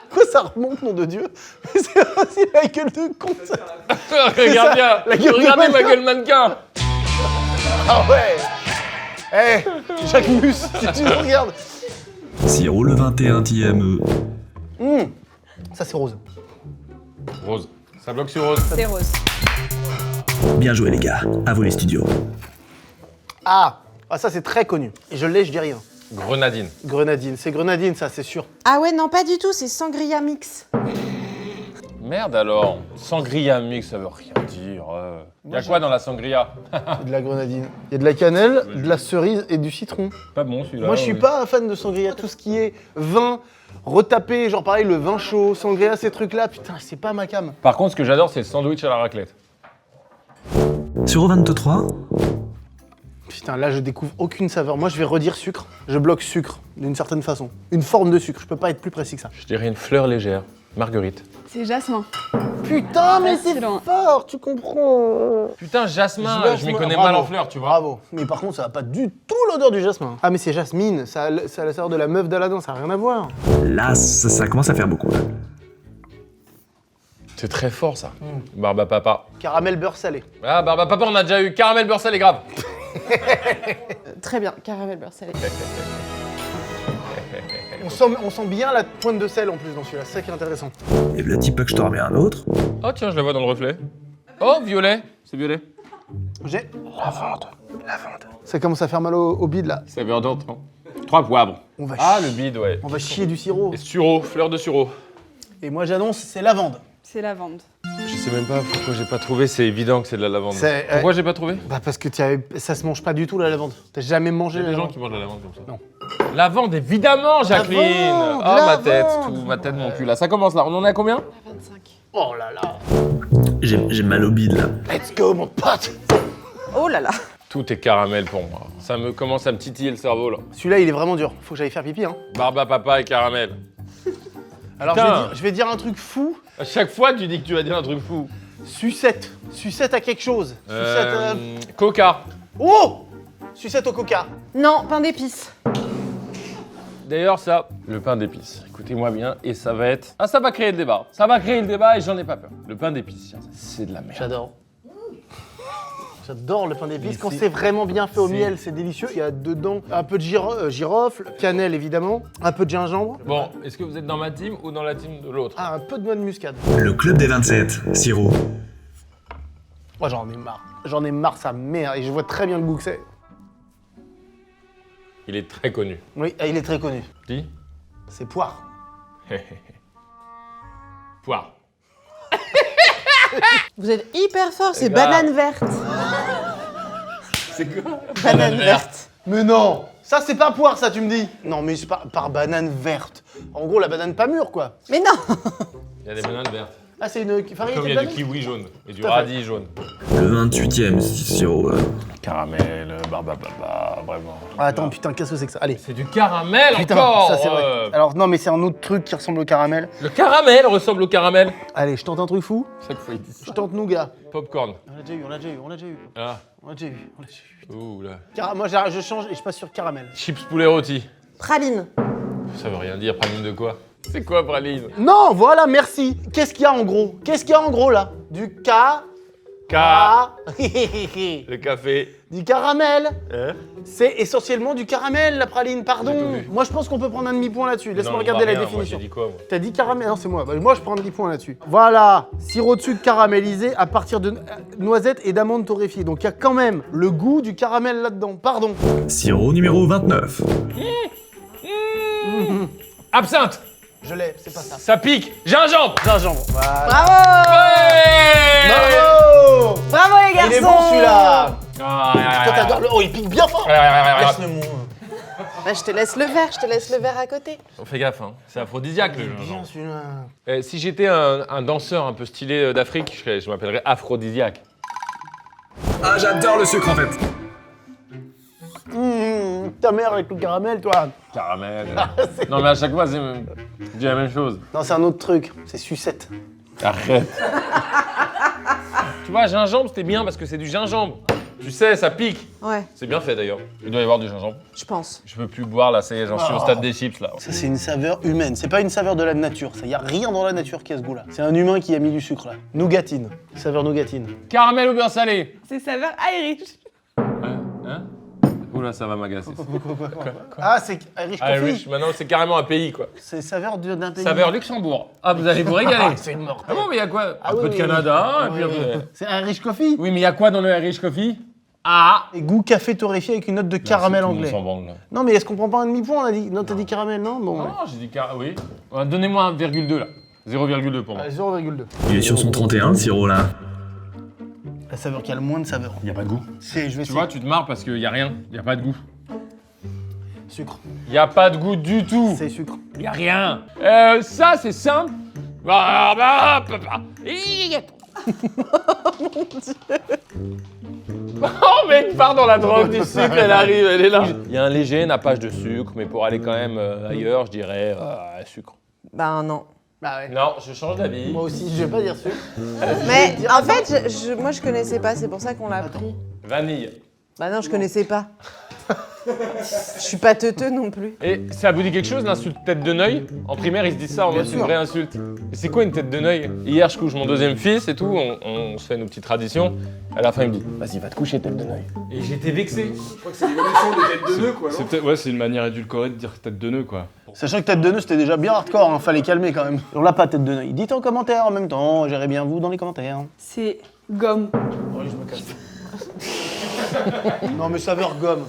Pourquoi ça remonte, nom de Dieu? Mais c'est aussi la gueule de con, ça. Regarde ça, bien. la gueule de Regardez ma mannequin. gueule mannequin. Ah ouais. Eh, Jacques Mus, si tu me regardes. Sirop le 21e. Ça, c'est rose. Rose. Ça bloque sur rose. C'est rose. Bien joué les gars, à vous les studios. Ah, ça, c'est très connu. Et je l'ai, je dis rien. Grenadine. Grenadine, c'est grenadine, ça, c'est sûr. Ah ouais, non, pas du tout, c'est sangria mix. Merde alors. Sangria mix, ça veut rien dire. Y a quoi dans la sangria? De la grenadine. Il y a de la cannelle, de la cerise et du citron. Pas bon celui-là. Moi, je suis oui. pas un fan de sangria. Tout ce qui est vin retapé, genre pareil, le vin chaud, sangria, ces trucs-là, putain, c'est pas ma cam. Par contre, ce que j'adore, c'est le sandwich à la raclette. Sirop 23. Putain, là, je découvre aucune saveur. Moi, je vais redire sucre. Je bloque sucre, d'une certaine façon. Une forme de sucre. Je peux pas être plus précis que ça. Je dirais une fleur légère. Marguerite. C'est jasmin. Putain, mais c'est Excellent. fort, tu comprends. Putain, jasmin, je m'y connais Bravo. mal en fleurs, tu vois. Bravo. Mais par contre, ça a pas du tout l'odeur du jasmin. Ah, mais c'est jasmine. Ça a la saveur de la meuf d'Aladin. Ça a rien à voir. Là, ça commence à faire beaucoup. Là. C'est très fort ça. Barbe à papa. Caramel beurre salé. Ah, barbe à papa, on a déjà eu. Caramel beurre salé grave. Très bien, caramel beurre salé. On sent bien la pointe de sel en plus dans celui-là. C'est ça qui est intéressant. Et le type que je t'en remets un autre. Oh tiens, je la vois dans le reflet. Oh, violet. C'est violet. J'ai lavande. Ça commence à faire mal au bide là. Saveur d'antan. 3 poivres. On va, Ah, le bide, ouais. on va chier du sirop. Et sureau, fleur de sureau. Et moi j'annonce, c'est lavande. C'est lavande. Je sais même pas pourquoi j'ai pas trouvé, c'est évident que c'est de la lavande. C'est- Pourquoi j'ai pas trouvé? Bah parce que ça se mange pas du tout la lavande. T'as jamais Il mangé y a la des gens lavande. qui mangent de la lavande comme ça. Non. Lavande, évidemment, Jacqueline. Lavande, Oh, ma tête, lavande. tout, ma tête, mon cul. Là, ça commence là. On en est à combien? 25. Oh là là. J'ai mal au bide là. Let's go mon pote. Oh là là. Tout est caramel pour moi. Ça me commence à me titiller le cerveau là. Celui-là il est vraiment dur. Faut que j'aille faire pipi hein. Barbe à papa et caramel. Alors Putain. je vais dire un truc fou. À chaque fois, tu dis que tu vas dire un truc fou. Sucette. Sucette à quelque chose. Sucette. Coca. Oh. Sucette au coca. Non, pain d'épices. D'ailleurs, ça, le pain d'épices. Écoutez-moi bien, et ça va être. Ah, ça va créer le débat. Ça va créer le débat et j'en ai pas peur. Le pain d'épices, tiens, c'est de la merde. J'adore. J'adore le pain d'épices. Mais Quand c'est- c'est vraiment bien fait au c'est- miel, c'est délicieux. Il y a dedans un peu de girofle, cannelle évidemment, un peu de gingembre. Bon, est-ce que vous êtes dans ma team ou dans la team de l'autre? Ah, un peu de noix de muscade. Le club des 27. Sirop. Moi j'en ai marre. J'en ai marre sa mère et je vois très bien le goût que c'est. Il est très connu. Oui, il est très connu. Dis. C'est poire. Poire. Vous êtes hyper fort, c'est gars. banane verte. C'est quoi? Banane verte. Mais non, ça c'est pas poire ça tu me dis. Non mais c'est par banane verte. En gros la banane pas mûre quoi. Mais non. Il y a des bananes vertes. Ah c'est une variété Comme de il y a du banane. kiwi jaune et du Tout à fait. radis jaune. Le 28e sirop. Caramel, barbe à papa, vraiment. Ah, attends putain qu'est-ce que c'est que ça? Allez. C'est du caramel Putain, encore ça c'est vrai. Alors non mais c'est un autre truc qui ressemble au caramel. Le caramel ressemble au caramel. Allez, je tente un truc fou. Chaque fois il dit ça. Je tente nougat. Popcorn. On l'a déjà eu, on l'a déjà eu, on l'a déjà eu. Ah. On l'a déjà eu, on l'a déjà eu. Ouh là. Moi je change et je passe sur caramel. Chips poulet rôti. Praline. Ça veut rien dire, praline de quoi? C'est quoi praline? Non, voilà, merci. Qu'est-ce qu'il y a en gros? Qu'est-ce qu'il y a en gros là? Du Le café. du caramel. Hein? C'est essentiellement du caramel la praline, J'ai pardon. tout vu. Moi je pense qu'on peut prendre un demi-point là-dessus. Laisse-moi Non, regarder la rien, moi, définition. j'ai dit quoi moi? T'as dit caramel? Non, c'est moi. Bah, moi je prends un demi-point là-dessus. Voilà, sirop de sucre caramélisé à partir de noisettes et d'amandes torréfiées. Donc il y a quand même le goût du caramel là-dedans. Pardon. Sirop numéro 29. Absinthe. Je l'ai, c'est pas ça. Ça pique. Gingembre. Gingembre. Voilà. Bravo. Ouais. Bravo! Bravo les garçons. Il est bon celui-là. Ah, Toi t'adores le. Oh, il pique bien fort. ouais. Laisse-le moi. Bah, je te laisse le verre à côté. On fait gaffe, hein. C'est aphrodisiaque le Bien gingembre. celui-là. Si j'étais un danseur un peu stylé d'Afrique, je m'appellerais aphrodisiaque. Ah, j'adore le sucre en fait. Ta mère avec le caramel, toi. Caramel. Non, mais à chaque fois, c'est dis la même chose. Non, c'est un autre truc. C'est sucette. Arrête. Tu vois, gingembre, c'était bien parce que c'est du gingembre. Tu sais, ça pique. Ouais, C'est bien fait d'ailleurs. Il doit y avoir du gingembre. je pense. Je peux plus boire là, ça y est, j'en suis au stade des chips là. Ça, c'est une saveur humaine. C'est pas une saveur de la nature. Il y a rien dans la nature qui a ce goût-là. C'est un humain qui a mis du sucre là. Nougatine. Saveur nougatine. Caramel ou beurre salé? C'est saveur Irish. Hein? Oula, ça va m'agacer. Ah, c'est Irish Coffee. Irish, maintenant c'est carrément un pays quoi. C'est saveur d'un pays. Saveur Luxembourg. Ah, vous allez vous régaler. Ah, c'est une mort. Ah bon, mais il y a quoi? Ah Un oui, peu de oui, Canada, oui. et puis un peu... C'est Irish Coffee. Oui, mais il y a quoi dans le Irish Coffee? Ah! Et goût café torréfié avec une note de caramel Tout le monde anglais. s'en branle, là. Non, mais est-ce qu'on prend pas un demi-point? On a dit. Non, t'as dit caramel, non? Bon. Non, j'ai dit oui. Donnez-moi 1,2 là. 0,2 pour moi. Allez, 0,2. Il est sur son 31, Siro là. La saveur qui a le moins de saveur. Il n'y a pas de goût. C'est, je vais Tu essayer. vois, tu te marres parce qu'il n'y a rien. Il n'y a pas de goût. Sucre. Il n'y a pas de goût du tout. C'est sucre. Il n'y a rien. Ça, c'est simple. Oh, mais il part dans la drogue du sucre, elle arrive, elle est là. Il y a un léger nappage de sucre, mais pour aller quand même ailleurs, je dirais sucre. Ben non. Bah ouais. Non, je change d'avis. Moi aussi, je vais pas dire sucre. Mais en fait, moi je connaissais pas, c'est pour ça qu'on l'a pris. Vanille. Bah non, je connaissais pas. Je suis pas teuteux non plus. Et ça vous dit quelque chose, l'insulte tête de neuil? En primaire, ils se disent ça en mode c'est une vraie insulte. Et c'est quoi une tête de neuil? Hier, je couche mon deuxième fils et tout, on se fait nos petites traditions. À la fin, il me dit vas-y, va te coucher, tête de neuil. Et j'étais vexé. Je crois que c'est l'évolution de tête de nœud, quoi. C'est peut-être, ouais, c'est une manière édulcorée de dire tête de nœud, quoi. Sachant que tête de nœud, c'était déjà bien hardcore, hein. Fallait calmer quand même. On l'a pas, tête de nœud. Dites en commentaire en même temps, gérez bien vous dans les commentaires. C'est gomme. Oui, je me casse. Non, mais saveur gomme.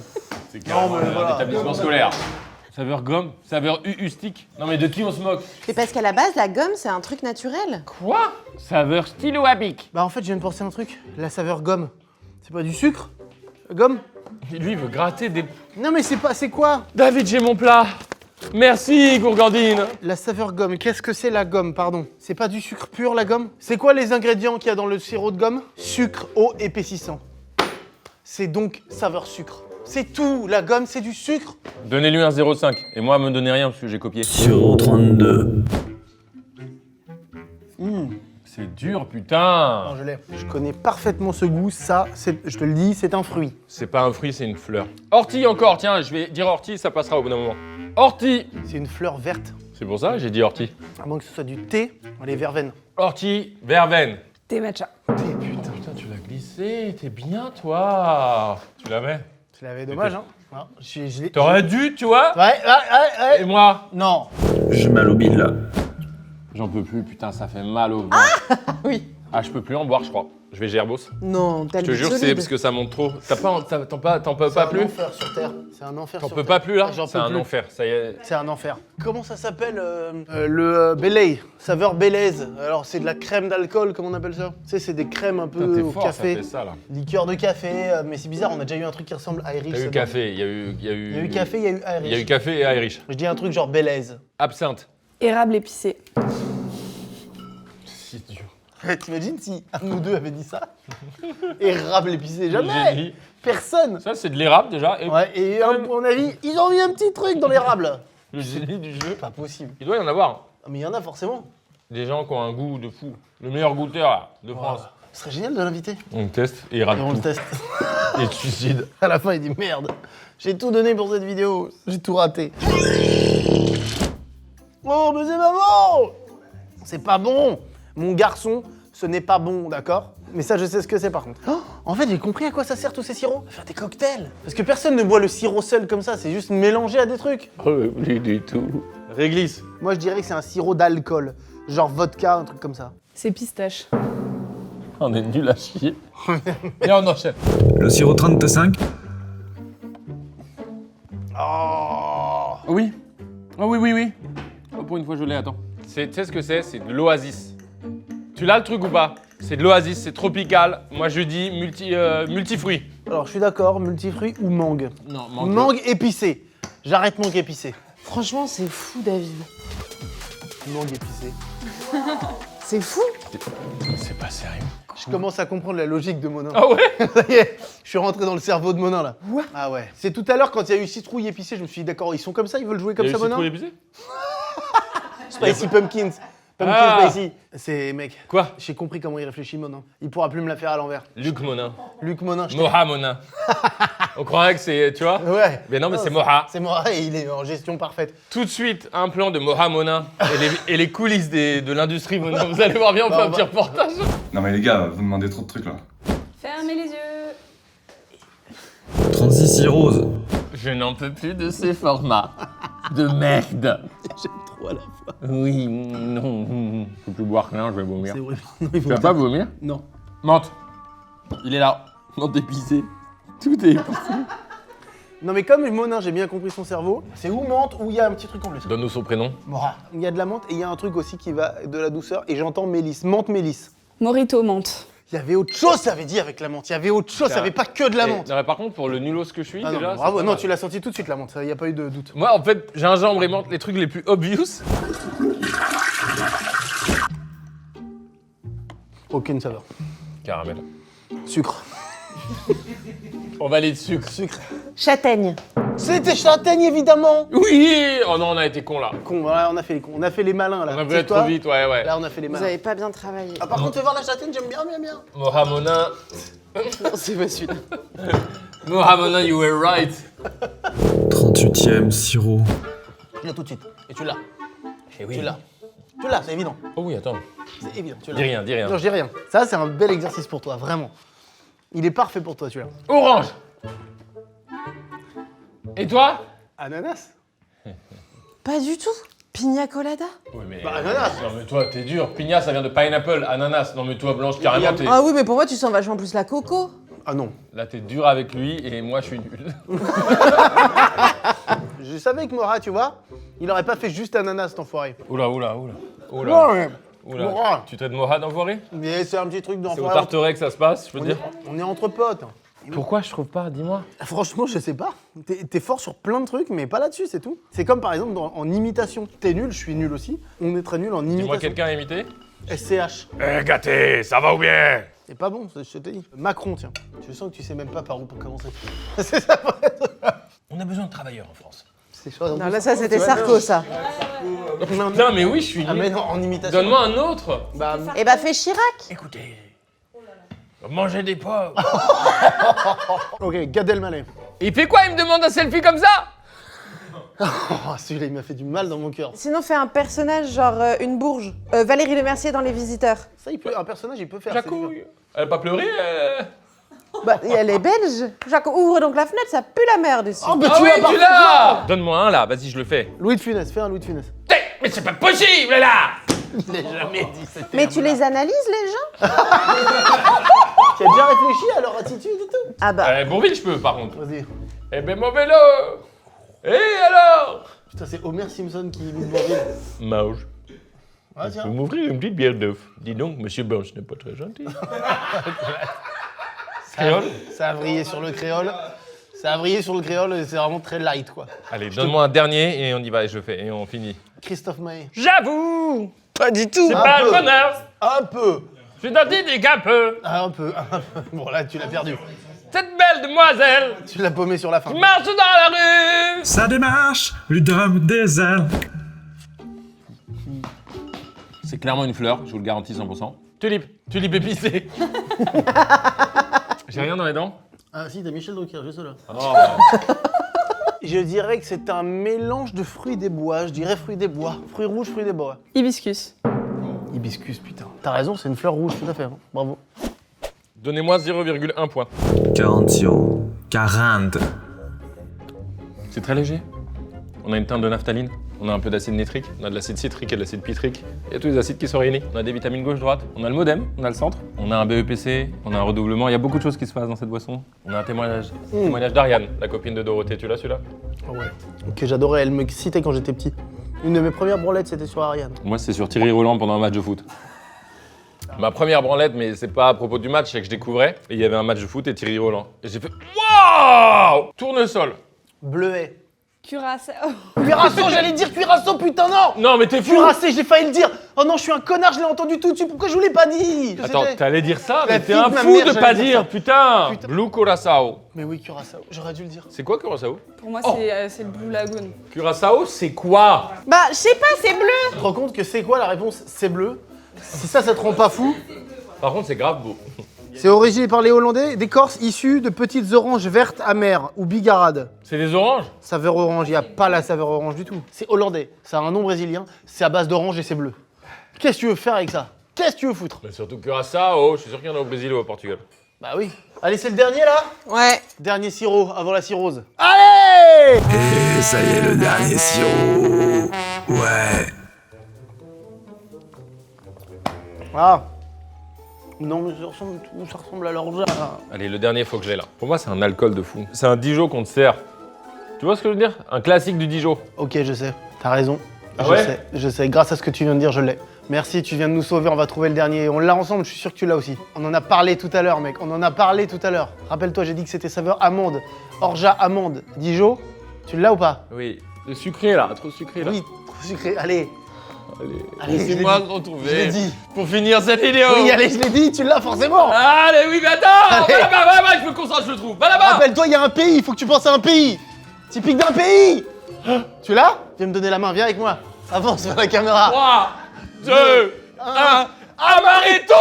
C'est carrément mais voilà. un établissement scolaire. Saveur gomme, saveur stick. Non mais de qui on se moque? C'est parce qu'à la base, la gomme, c'est un truc naturel. Quoi? Saveur stylo à bic. Bah en fait, je viens de penser à un truc. La saveur gomme. C'est pas du sucre? Gomme? Lui, il veut gratter des... Non, mais c'est pas. C'est quoi? David, j'ai mon plat. Merci, Gourgandine. La saveur gomme. Qu'est-ce que c'est la gomme, pardon? C'est pas du sucre pur, la gomme? C'est quoi les ingrédients qu'il y a dans le sirop de gomme? Sucre, eau, épaississant. C'est donc saveur sucre. C'est tout. La gomme, c'est du sucre. Donnez-lui un 0,5. Et moi, me donnez rien parce que j'ai copié. Siro 32. C'est dur, putain. Non, je l'ai. Je connais parfaitement ce goût. Ça, je te le dis, c'est un fruit. C'est pas un fruit, c'est une fleur. Ortie encore, tiens, je vais dire ortie, ça passera au bout d'un moment. Ortie. C'est une fleur verte. C'est pour ça que j'ai dit ortie. À moins que ce soit du thé, les verveines. Ortie, verveine. Thé matcha. Putain, tu l'as glissé, t'es bien, toi. Tu l'avais? Tu l'avais, dommage, hein? Non, je l'ai. T'aurais dû, tu vois. Ouais. Et moi? Non. Je mal au bide là. J'en peux plus, putain, ça fait mal au ventre. Oui. Ah, je peux plus en boire, je crois. Je vais gerbos. Non, t'as Je te le jure, c'est solide. parce que ça monte trop. T'en peux pas C'est plus? un enfer sur Terre. C'est un enfer T'en sur peux Terre. pas plus là? J'en C'est peux un plus. enfer, ça y est. C'est un enfer. Comment ça s'appelle le Bélay, saveur Bélaise. Alors c'est de la crème d'alcool, comme on appelle ça. Tu sais, c'est des crèmes un Putain, peu t'es au fort, ça café. fait ça là. Liqueur de café, mais c'est bizarre, on a déjà eu un truc qui ressemble à Irish. T'as eu ça café, il y a Il y a eu café, il y a eu Irish. Il y a eu café et Irish. Je dis un truc genre Bélaise. Absinthe. Érable épicé. C'est dur. T'imagines si un ou deux avait dit ça? Érable épicé, Le jamais. génie. Personne. Ça, c'est de l'érable déjà. Et Ouais, et à mon avis, ils ont mis un petit truc dans l'érable. le génie du jeu. Pas possible. Il doit y en avoir. Ah, mais il y en a forcément. Des gens qui ont un goût de fou. Le meilleur goûteur là, de France. Ce serait génial de l'inviter. On teste et il rate Et on le tout. teste. Et te suicide. À la fin, il dit merde, j'ai tout donné pour cette vidéo, j'ai tout raté. Oh, mais c'est pas bon! C'est pas bon! Mon garçon, ce n'est pas bon, d'accord? Mais ça, je sais ce que c'est par contre. Oh, en fait, j'ai compris à quoi ça sert tous ces sirops. Faire des cocktails. Parce que personne ne boit le sirop seul comme ça, c'est juste mélangé à des trucs. Plus du tout. Réglisse. Moi, je dirais que c'est un sirop d'alcool. Genre vodka, un truc comme ça. C'est pistache. On est nul à chier. Et on enchaîne. Le Siro 35. Oh! Oui. Oh oui. Oh, pour une fois, je l'ai, attends. Tu sais ce que c'est? C'est de l'oasis. Tu l'as le truc ou pas? C'est de l'oasis, c'est tropical. Moi, je dis multifruits. Alors, je suis d'accord, multifruits ou mangue. Non, Mangue épicée. J'arrête mangue épicée. Franchement, c'est fou, David. Mangue épicée. C'est fou. C'est pas sérieux. Je commence à comprendre la logique de Monin. Ah ouais? Ça y est, je suis rentré dans le cerveau de Monin là. Ah ouais. C'est tout à l'heure quand il y a eu citrouille épicée, je me suis dit d'accord, ils sont comme ça, ils veulent jouer comme ça Monin. Spicy Pumpkins. Pumpkin Spicy. C'est mec. Quoi? J'ai compris comment il réfléchit Monin. Il pourra plus me la faire à l'envers. Luc Monin. Luc Monin. Moha Monin. On croirait que c'est, tu vois? Ouais. Mais non, mais c'est Moha. C'est Moha et il est en gestion parfaite. Tout de suite, un plan de Moha Monin et les coulisses de l'industrie Monin. Vous allez voir bien, on fait un petit reportage. Non mais les gars, vous demandez trop de trucs là. Fermez les yeux. 36 roses. Je n'en peux plus de ces formats. De merde. J'aime trop à la fois. Oui, non. Je peux plus boire rien, je vais vomir. C'est vrai. Non, il Tu faut vas pas vomir? Non. Menthe. Il est là. Menthe épicée. Tout est épicé. Non mais comme Monin, j'ai bien compris son cerveau, c'est ou menthe ou il y a un petit truc en plus. Donne-nous son prénom. Mora. Il y a de la menthe et il y a un truc aussi qui va de la douceur et j'entends mélisse, menthe mélisse. Morito menthe. Il y avait autre chose, ça avait dit avec la menthe. Il y avait autre chose, ça avait pas que de la menthe. Non, mais par contre, pour le nulos que je suis, Ah non, déjà. mais bravo, c'est pas non, mal. tu l'as senti tout de suite la menthe, il n'y a pas eu de doute. Moi, en fait, gingembre et menthe, les trucs les plus obvious. Aucune saveur. Caramel. Sucre. On valide sucre. Sucre. Châtaigne. C'était châtaigne évidemment. Oui! Oh non, on a été cons là. Con, voilà, on a fait les cons. On a fait les malins là. On a Tu voulu sais être toi trop vite, ouais. Là, on a fait les Vous malins. avez pas bien travaillé. Ah, par contre, tu veux voir la châtaigne, j'aime bien. Mohamonin. Non, c'est pas celui-là. Mohamonin, you were right. 38e sirop. Tu l'as tout de suite. Et tu l'as. Eh oui. Tu l'as. Tu l'as, c'est évident. Oh oui, attends. C'est évident. Tu l'as. Dis rien. Non, je dis rien. Ça, c'est un bel exercice pour toi, vraiment. Il est parfait pour toi, celui-là. Orange. Et toi? Ananas. Pas du tout. Pina colada. Oui, mais. Bah, ananas. Non, mais toi, t'es dur. Pina, ça vient de pineapple. Ananas. Non, mais toi, Blanche, carrément, t'es. Ah oui, mais pour moi, tu sens vachement plus la coco. Ah non. Là, t'es dur avec lui et moi, je suis nul. Je savais que Mora, tu vois, il aurait pas fait juste ananas, cet enfoiré. Oula. Ouais. Moha. Tu traites Moha d'enfoiré? Mais c'est un petit truc C'est au d'enfoiré. Tarteret que ça se passe, je peux te dire. On est entre potes. Pourquoi je trouve pas? Dis-moi. Franchement, je sais pas. T'es fort sur plein de trucs, mais pas là-dessus, c'est tout. C'est comme par exemple en imitation. T'es nul, je suis nul aussi. On est très nul en imitation. Dis-moi quelqu'un à imiter. SCH. Eh, gâté, ça va ou bien? C'est pas bon, je te dis. Macron, tiens. Je sens que tu sais même pas par où pour commencer. C'est ça, On a besoin de travailleurs en France. c'est chose. Non, là, ça, c'était Sarko, ça. Putain, mais oui, je suis Ah, mais nul. non, en imitation. Donne-moi un autre. Bah, Eh bah, fais Chirac. Écoutez. Manger des pommes. ok, Gad Elmaleh. Il fait quoi? Il me demande un selfie comme ça? Oh, celui-là, il m'a fait du mal dans mon cœur. Sinon, fais un personnage genre une bourge. Valérie Lemercier dans Les Visiteurs. Ça, un personnage, il peut faire. c'est Jacouille. Elle a pas pleuré? Bah, et elle est belge. Jacques, ouvre donc la fenêtre, ça pue la merde ici. Oh, mais Ah oui, l'as tu l'as! Donne-moi un là, vas-y, je le fais. Louis de Funès, fais un Louis de Funès. Mais c'est pas possible là! Je l'ai jamais dit, c'était. Mais tu les analyses, les gens? Tu as déjà réfléchi à leur attitude et tout? Ah bah. Bourville, je peux par contre. Vas-y. Eh ben mon vélo! Et alors? Putain, c'est Homer Simpson qui imite Bourville. Mauge. Ah, Vous tiens. pouvez m'ouvrir une petite bière d'œuf. Dis donc, monsieur Blanche n'est pas très gentil. Créole? Ça a vrillé sur le créole. Ça a vrillé sur le créole et c'est vraiment très light, quoi. Allez, donne-moi un dernier et on y va et je fais et on finit. Christophe Maé. J'avoue! Pas du tout. C'est pas le bonheur! Un peu. Je suis identique un peu! Un peu. Bon, là, tu l'as perdu. Cette belle demoiselle Tu l'as paumé sur la fin. qui marche dans la rue! Ça démarche, lui donne des ailes. C'est clairement une fleur, je vous le garantis 100%. Tulipe épicée. J'ai rien dans les dents? Ah si, t'as Michel Drucker, juste là. Oh. Je dirais que c'est un mélange de fruits des bois. Je dirais fruits des bois. Fruits rouges, fruits des bois. Hibiscus. Hibiscus, putain. T'as raison, c'est une fleur rouge, tout à fait. Hein. Bravo. Donnez-moi 0,1 point. 40 sirop. 40. C'est très léger. On a une teinte de naphtaline, on a un peu d'acide nitrique, on a de l'acide citrique et de l'acide pitrique. Il y a tous les acides qui sont réunis. On a des vitamines gauche-droite, on a le modem, on a le centre, on a un BEPC, on a un redoublement. Il y a beaucoup de choses qui se passent dans cette boisson. On a un témoignage. Témoignage d'Ariane, la copine de Dorothée. Tu l'as celui-là? Ouais. Que j'adorais, elle me citait quand j'étais petit. Une de mes premières branlettes, c'était sur Ariane. Moi, c'est sur Thierry Roland pendant un match de foot. Ma première branlette, mais c'est pas à propos du match, c'est que je découvrais. Et il y avait un match de foot et Thierry Roland. Et j'ai fait waouh! Tournesol. Bleuet. Cuirassé. Cuirasso, j'allais dire cuirasso, putain, non! Non, mais t'es fou! Cuirassé, j'ai failli le dire. Oh non, je suis un connard, je l'ai entendu tout de suite. Pourquoi je vous l'ai pas dit? Attends, t'allais dire ça, La mais t'es fille de un ma fou mère, de j'allais pas dire dire, ça. putain. Putain. Blue Curaçao. Mais oui, Curaçao, j'aurais dû le dire. C'est quoi Curaçao? Pour moi, Oh. c'est le Blue Lagoon. Curaçao, c'est quoi? Bah, je sais pas, c'est bleu. Tu te rends compte que c'est quoi la réponse? C'est bleu. Si ça te rend pas fou, Par contre, c'est grave beau. c'est originaire par les Hollandais d'écorces issues de petites oranges vertes amères ou bigarades. C'est des oranges? Saveur orange, il n'y a pas la saveur orange du tout. C'est hollandais, ça a un nom brésilien, c'est à base d'orange et c'est bleu. Qu'est-ce que tu veux faire avec ça? Qu'est-ce que tu veux foutre? Mais surtout Curaçao, je suis sûr qu'il y en a au Brésil ou au Portugal. Bah oui. Allez, c'est le dernier là? Ouais. Dernier sirop avant la cirrhose. Allez! Et ça y est, le dernier sirop. Ouais. Ah. Non mais ça ressemble à l'orgeat. Allez, le dernier, faut que je l'ai là. Pour moi, c'est un alcool de fou. C'est un Dijon qu'on te sert. Tu vois ce que je veux dire? Un classique du Dijon. Ok, je sais, t'as raison. Ah ouais? Je sais, grâce à ce que tu viens de dire, je l'ai. Merci, tu viens de nous sauver, on va trouver le dernier. On l'a ensemble, je suis sûr que tu l'as aussi. On en a parlé tout à l'heure, mec, on en a parlé tout à l'heure. Rappelle-toi, j'ai dit que c'était saveur amande. Orgeat, amande. Dijon, tu l'as ou pas? Oui. Le sucré là, trop sucré là. Oui, trop sucré, allez. Allez, je l'ai laissez-moi dit. le retrouver. Je l'ai dit. Pour finir cette vidéo. Oui, allez, je l'ai dit, tu l'as forcément. Allez, oui, mais attends. Allez. Va là-bas, je me concentre, je le trouve. Va là-bas. Rappelle-toi, il y a un pays, il faut que tu penses à un pays. Typique d'un pays. Tu l'as? Viens me donner la main, viens avec moi. Avance vers la caméra. 3, 2, 1. Amaretto.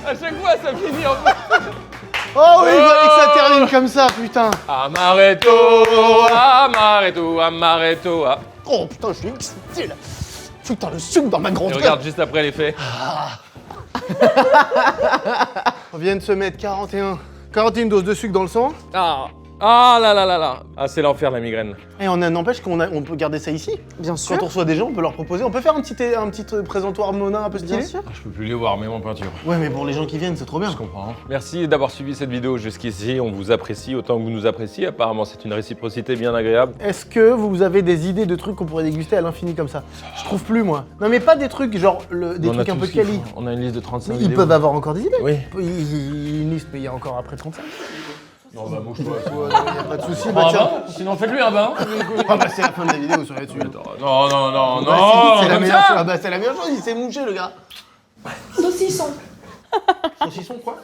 À chaque fois, ça finit en Oh oui, il fallait que ça termine comme ça, putain. Amaretto, amaretto, amaretto. Ah. Oh putain, je suis excité là. Putain, le sucre dans ma grande Et gueule. regarde juste après l'effet. On vient de se mettre 41 doses de sucre dans le sang. Ah là là là là. Ah, c'est l'enfer la migraine. Et n'empêche on peut garder ça ici. Bien sûr. Quand on reçoit des gens, on peut leur proposer. On peut faire un petit présentoir Monin un peu stylé. Bien sûr. Ah, je peux plus les voir, mais mon peinture. Ouais, mais pour les gens qui viennent, c'est trop bien. Je comprends. Merci d'avoir suivi cette vidéo jusqu'ici. On vous apprécie autant que vous nous appréciez. Apparemment, c'est une réciprocité bien agréable. Est-ce que vous avez des idées de trucs qu'on pourrait déguster à l'infini comme ça? Je trouve plus, moi. Non, mais pas des trucs genre des On a trucs un tout peu ce qu'il quali. faut. On a une liste de 35 Ils vidéos. peuvent avoir encore des idées. Oui. Une liste, mais il y a encore après 35. Non, bah, bouge-toi. Il y a pas de souci. Un Bah, tiens. bain? Sinon, faites-lui un bain. Ah bah c'est la fin de la vidéo, sur là-dessus. Non, non, non, Bah, non. c'est la comme meilleure ça. chose. Ah bah c'est la meilleure chose, il s'est mouché le gars. Saucisson. Saucisson quoi?